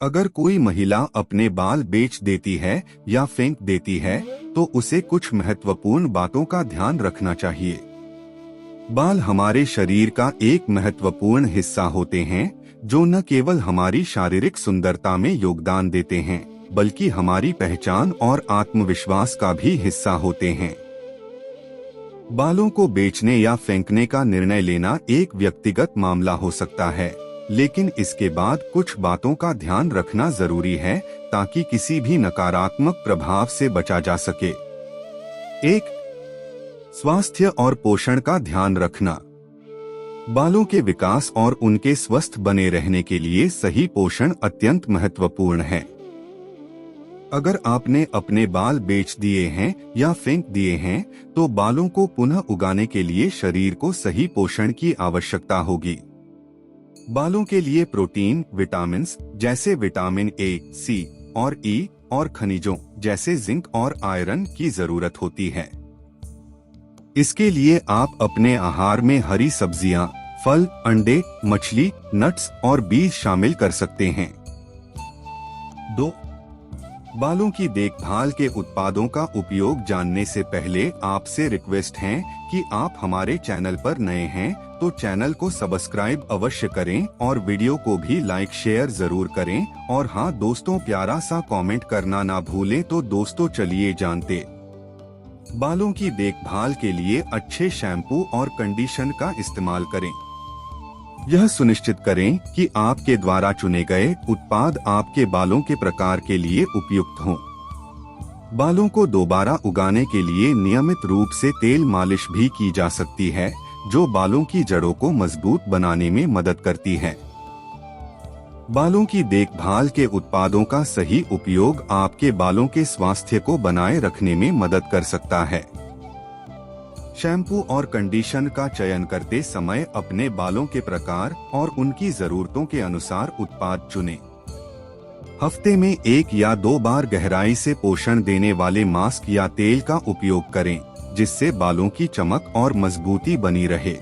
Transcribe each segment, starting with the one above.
अगर कोई महिला अपने बाल बेच देती है या फेंक देती है तो उसे कुछ महत्वपूर्ण बातों का ध्यान रखना चाहिए। बाल हमारे शरीर का एक महत्वपूर्ण हिस्सा होते हैं जो न केवल हमारी शारीरिक सुंदरता में योगदान देते हैं बल्कि हमारी पहचान और आत्मविश्वास का भी हिस्सा होते हैं। बालों को बेचने या फेंकने का निर्णय लेना एक व्यक्तिगत मामला हो सकता है, लेकिन इसके बाद कुछ बातों का ध्यान रखना जरूरी है ताकि किसी भी नकारात्मक प्रभाव से बचा जा सके। 1. स्वास्थ्य और पोषण का ध्यान रखना। बालों के विकास और उनके स्वस्थ बने रहने के लिए सही पोषण अत्यंत महत्वपूर्ण है। अगर आपने अपने बाल बेच दिए हैं या फेंक दिए हैं तो बालों को पुनः उगाने के लिए शरीर को सही पोषण की आवश्यकता होगी। बालों के लिए प्रोटीन, विटामिन्स जैसे विटामिन ए, सी और ई और खनिजों जैसे जिंक और आयरन की जरूरत होती है। इसके लिए आप अपने आहार में हरी सब्जियां, फल, अंडे, मछली, नट्स और बीज शामिल कर सकते हैं। 2. बालों की देखभाल के उत्पादों का उपयोग जानने से पहले आपसे रिक्वेस्ट है कि आप हमारे चैनल पर नए हैं तो चैनल को सब्सक्राइब अवश्य करें और वीडियो को भी लाइक शेयर जरूर करें। और हाँ दोस्तों, प्यारा सा कमेंट करना ना भूलें। तो दोस्तों चलिए जानते बालों की देखभाल के लिए अच्छे शैम्पू और कंडीशन का इस्तेमाल करें। यह सुनिश्चित करें कि आपके द्वारा चुने गए उत्पाद आपके बालों के प्रकार के लिए उपयुक्त हों। बालों को दोबारा उगाने के लिए नियमित रूप से तेल मालिश भी की जा सकती है जो बालों की जड़ों को मजबूत बनाने में मदद करती है। बालों की देखभाल के उत्पादों का सही उपयोग आपके बालों के स्वास्थ्य को बनाए रखने में मदद कर सकता है। शैम्पू और कंडीशन का चयन करते समय अपने बालों के प्रकार और उनकी जरूरतों के अनुसार उत्पाद चुनें। हफ्ते में 1 या 2 बार गहराई से पोषण देने वाले मास्क या तेल का उपयोग करें जिससे बालों की चमक और मजबूती बनी रहे।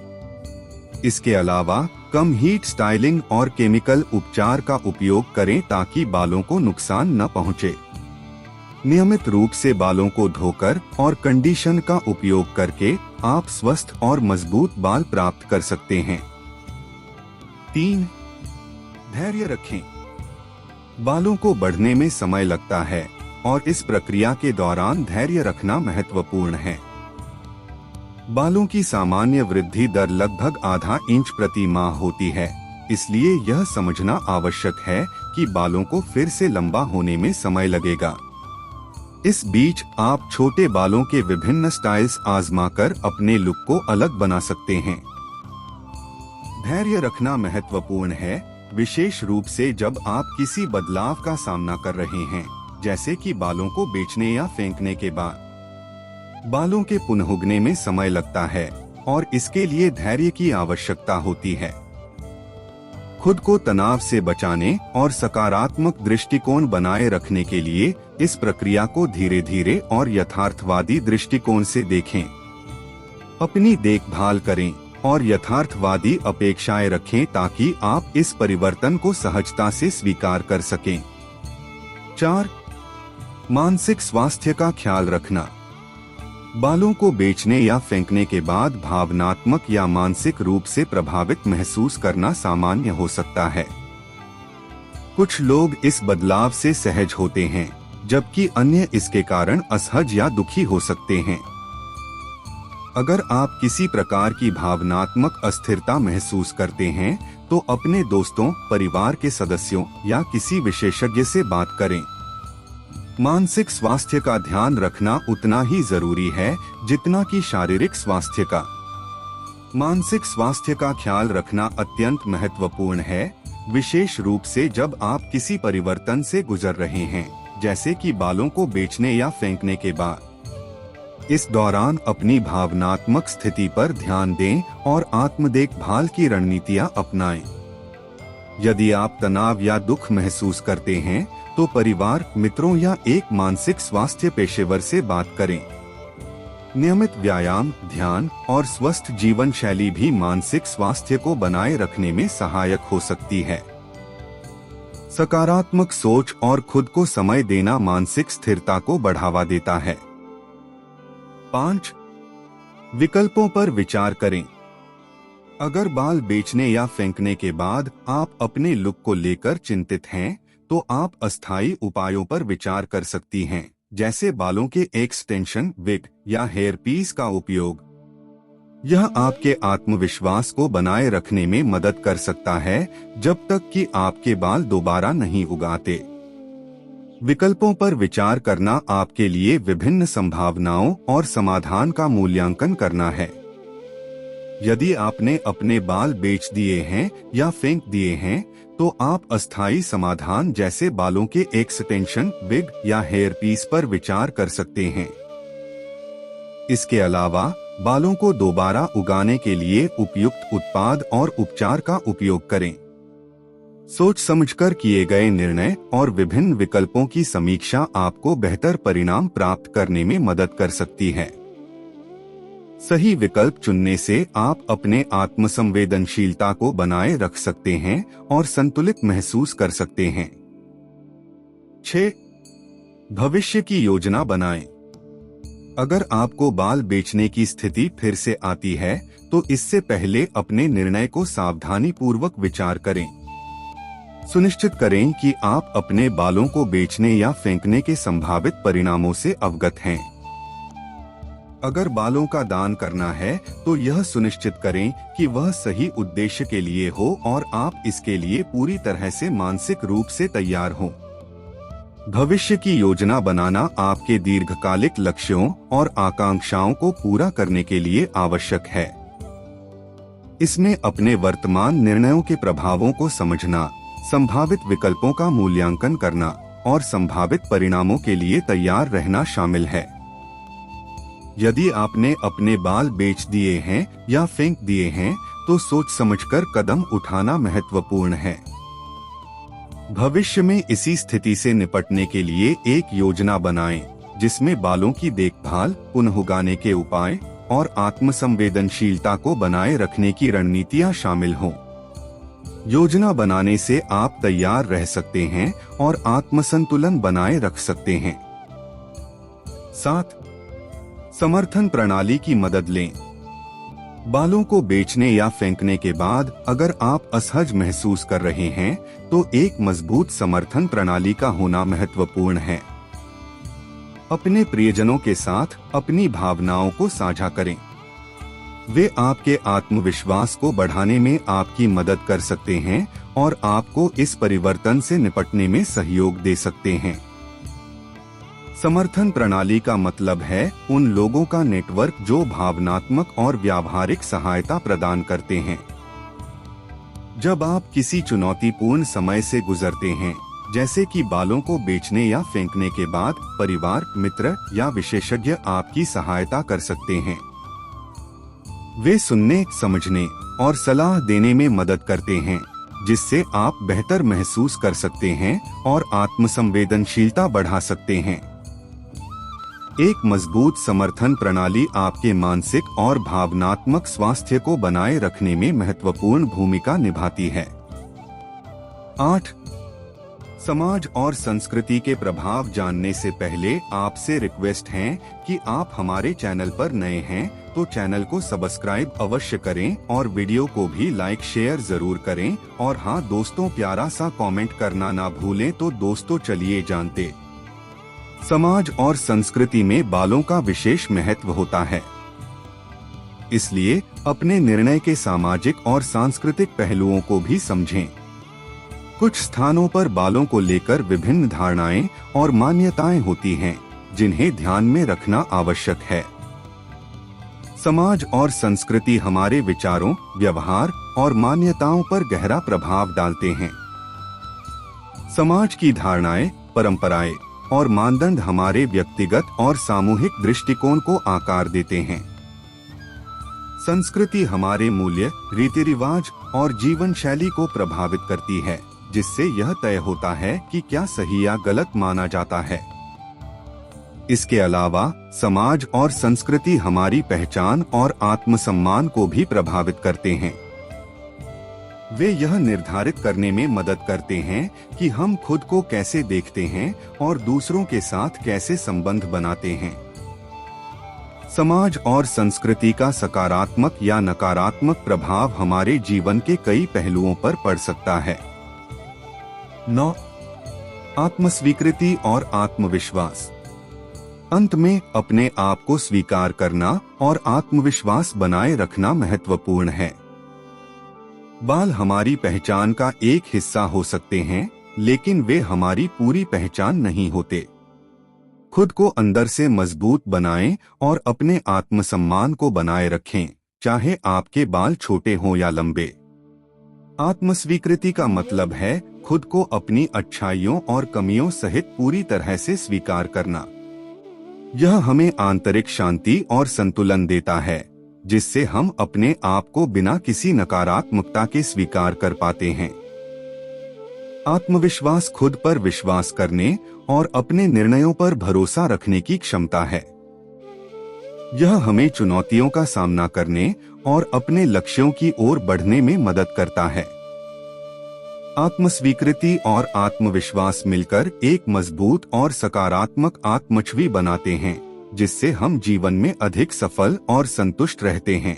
इसके अलावा कम हीट स्टाइलिंग और केमिकल उपचार का उपयोग करें ताकि बालों को नुकसान न पहुंचे। नियमित रूप से बालों को धोकर और कंडीशन का उपयोग करके आप स्वस्थ और मजबूत बाल प्राप्त कर सकते हैं। 3. धैर्य रखें। बालों को बढ़ने में समय लगता है और इस प्रक्रिया के दौरान धैर्य रखना महत्वपूर्ण है। बालों की सामान्य वृद्धि दर लगभग आधा इंच प्रति माह होती है, इसलिए यह समझना आवश्यक है कि बालों को फिर से लंबा होने में समय लगेगा। इस बीच आप छोटे बालों के विभिन्न स्टाइल्स आजमाकर अपने लुक को अलग बना सकते हैं। धैर्य रखना महत्वपूर्ण है, विशेष रूप से जब आप किसी बदलाव का सामना कर रहे हैं, जैसे कि बालों को बेचने या फेंकने के बाद। बालों के पुनः उगने में समय लगता है और इसके लिए धैर्य की आवश्यकता होती है। खुद को तनाव से बचाने और सकारात्मक दृष्टिकोण बनाए रखने के लिए इस प्रक्रिया को धीरे धीरे और यथार्थवादी दृष्टिकोण से देखें। अपनी देखभाल करें और यथार्थवादी अपेक्षाएं रखें ताकि आप इस परिवर्तन को सहजता से स्वीकार कर सकें। 4. मानसिक स्वास्थ्य का ख्याल रखना। बालों को बेचने या फेंकने के बाद भावनात्मक या मानसिक रूप से प्रभावित महसूस करना सामान्य हो सकता है। कुछ लोग इस बदलाव से सहज होते हैं, जबकि अन्य इसके कारण असहज या दुखी हो सकते हैं। अगर आप किसी प्रकार की भावनात्मक अस्थिरता महसूस करते हैं, तो अपने दोस्तों, परिवार के सदस्यों या किसी विशेषज्ञ से बात करें। मानसिक स्वास्थ्य का ध्यान रखना उतना ही जरूरी है जितना कि शारीरिक स्वास्थ्य का। मानसिक स्वास्थ्य का ख्याल रखना अत्यंत महत्वपूर्ण है, विशेष रूप से जब आप किसी परिवर्तन से गुजर रहे हैं, जैसे कि बालों को बेचने या फेंकने के बाद। इस दौरान अपनी भावनात्मक स्थिति पर ध्यान दें और आत्म देखभाल की रणनीतियां अपनाएं। यदि आप तनाव या दुख महसूस करते हैं तो परिवार, मित्रों या एक मानसिक स्वास्थ्य पेशेवर से बात करें। नियमित व्यायाम, ध्यान और स्वस्थ जीवन शैली भी मानसिक स्वास्थ्य को बनाए रखने में सहायक हो सकती है। सकारात्मक सोच और खुद को समय देना मानसिक स्थिरता को बढ़ावा देता है। 5. विकल्पों पर विचार करें। अगर बाल बेचने या फेंकने के बाद आप अपने लुक को लेकर चिंतित हैं, तो आप अस्थायी उपायों पर विचार कर सकती हैं, जैसे बालों के एक्सटेंशन, विग या हेयर पीस का उपयोग। यह आपके आत्मविश्वास को बनाए रखने में मदद कर सकता है जब तक कि आपके बाल दोबारा नहीं उगाते। विकल्पों पर विचार करना आपके लिए विभिन्न संभावनाओं और समाधान का मूल्यांकन करना है। यदि आपने अपने बाल बेच दिए हैं या फेंक दिए हैं, तो आप अस्थायी समाधान जैसे बालों के एक्सटेंशन, विग या हेयर पीस पर विचार कर सकते हैं। इसके अलावा बालों को दोबारा उगाने के लिए उपयुक्त उत्पाद और उपचार का उपयोग करें। सोच समझकर किए गए निर्णय और विभिन्न विकल्पों की समीक्षा आपको बेहतर परिणाम प्राप्त करने में मदद कर सकती है। सही विकल्प चुनने से आप अपने आत्मसंवेदनशीलता को बनाए रख सकते हैं और संतुलित महसूस कर सकते हैं। 6. भविष्य की योजना बनाएं। अगर आपको बाल बेचने की स्थिति फिर से आती है, तो इससे पहले अपने निर्णय को सावधानीपूर्वक विचार करें। सुनिश्चित करें कि आप अपने बालों को बेचने या फेंकने के संभावित परिणामों से अवगत हैं। अगर बालों का दान करना है, तो यह सुनिश्चित करें कि वह सही उद्देश्य के लिए हो और आप इसके लिए पूरी तरह से मानसिक रूप से तैयार हों। भविष्य की योजना बनाना आपके दीर्घकालिक लक्ष्यों और आकांक्षाओं को पूरा करने के लिए आवश्यक है। इसमें अपने वर्तमान निर्णयों के प्रभावों को समझना, संभावित विकल्पों का मूल्यांकन करना और संभावित परिणामों के लिए तैयार रहना शामिल है। यदि आपने अपने बाल बेच दिए हैं या फेंक दिए हैं, तो सोच समझकर कदम उठाना महत्वपूर्ण है। भविष्य में इसी स्थिति से निपटने के लिए एक योजना बनाएं, जिसमें बालों की देखभाल, पुनः उगाने के उपाय और आत्मसंवेदनशीलता को बनाए रखने की रणनीतियां शामिल हों। योजना बनाने से आप तैयार रह सकते हैं और आत्मसंतुलन बनाए रख सकते हैं। 7. समर्थन प्रणाली की मदद लें। बालों को बेचने या फेंकने के बाद अगर आप असहज महसूस कर रहे हैं, तो एक मजबूत समर्थन प्रणाली का होना महत्वपूर्ण है। अपने प्रियजनों के साथ अपनी भावनाओं को साझा करें। वे आपके आत्मविश्वास को बढ़ाने में आपकी मदद कर सकते हैं और आपको इस परिवर्तन से निपटने में सहयोग दे सकते हैं। समर्थन प्रणाली का मतलब है उन लोगों का नेटवर्क जो भावनात्मक और व्यावहारिक सहायता प्रदान करते हैं। जब आप किसी चुनौतीपूर्ण समय से गुजरते हैं, जैसे कि बालों को बेचने या फेंकने के बाद, परिवार, मित्र या विशेषज्ञ आपकी सहायता कर सकते हैं। वे सुनने, समझने और सलाह देने में मदद करते हैं, जिससे आप बेहतर महसूस कर सकते हैं और आत्मसंवेदनशीलता बढ़ा सकते हैं। एक मजबूत समर्थन प्रणाली आपके मानसिक और भावनात्मक स्वास्थ्य को बनाए रखने में महत्वपूर्ण भूमिका निभाती है। 8. समाज और संस्कृति के प्रभाव जानने से पहले आपसे रिक्वेस्ट है कि आप हमारे चैनल पर नए हैं तो चैनल को सब्सक्राइब अवश्य करें और वीडियो को भी लाइक शेयर जरूर करें। और हाँ दोस्तों, प्यारा सा कमेंट करना ना भूलें। तो दोस्तों चलिए जानते समाज और संस्कृति में बालों का विशेष महत्व होता है, इसलिए अपने निर्णय के सामाजिक और सांस्कृतिक पहलुओं को भी समझें। कुछ स्थानों पर बालों को लेकर विभिन्न धारणाएं और मान्यताएं होती हैं, जिन्हें ध्यान में रखना आवश्यक है। समाज और संस्कृति हमारे विचारों, व्यवहार और मान्यताओं पर गहरा प्रभाव डालते हैं। समाज की धारणाएं, परंपराएं और मानदंड हमारे व्यक्तिगत और सामूहिक दृष्टिकोण को आकार देते हैं। संस्कृति हमारे मूल्य, रीति रिवाज और जीवन शैली को प्रभावित करती है, जिससे यह तय होता है कि क्या सही या गलत माना जाता है। इसके अलावा समाज और संस्कृति हमारी पहचान और आत्मसम्मान को भी प्रभावित करते हैं। वे यह निर्धारित करने में मदद करते हैं कि हम खुद को कैसे देखते हैं और दूसरों के साथ कैसे संबंध बनाते हैं। समाज और संस्कृति का सकारात्मक या नकारात्मक प्रभाव हमारे जीवन के कई पहलुओं पर पड़ सकता है। 9. आत्मस्वीकृति और आत्मविश्वास। अंत में अपने आप को स्वीकार करना और आत्मविश्वास बनाए रखना महत्वपूर्ण है। बाल हमारी पहचान का एक हिस्सा हो सकते हैं, लेकिन वे हमारी पूरी पहचान नहीं होते। खुद को अंदर से मजबूत बनाएं और अपने आत्मसम्मान को बनाए रखें, चाहे आपके बाल छोटे हों या लंबे। आत्मस्वीकृति का मतलब है खुद को अपनी अच्छाइयों और कमियों सहित पूरी तरह से स्वीकार करना। यह हमें आंतरिक शांति और संतुलन देता है, जिससे हम अपने आप को बिना किसी नकारात्मकता के स्वीकार कर पाते हैं। आत्मविश्वास खुद पर विश्वास करने और अपने निर्णयों पर भरोसा रखने की क्षमता है। यह हमें चुनौतियों का सामना करने और अपने लक्ष्यों की ओर बढ़ने में मदद करता है। आत्मस्वीकृति और आत्मविश्वास मिलकर एक मजबूत और सकारात्मक आत्मछवि बनाते हैं, जिससे हम जीवन में अधिक सफल और संतुष्ट रहते हैं।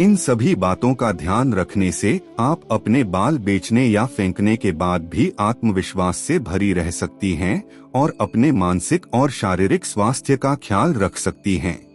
इन सभी बातों का ध्यान रखने से आप अपने बाल बेचने या फेंकने के बाद भी आत्मविश्वास से भरी रह सकती हैं और अपने मानसिक और शारीरिक स्वास्थ्य का ख्याल रख सकती हैं।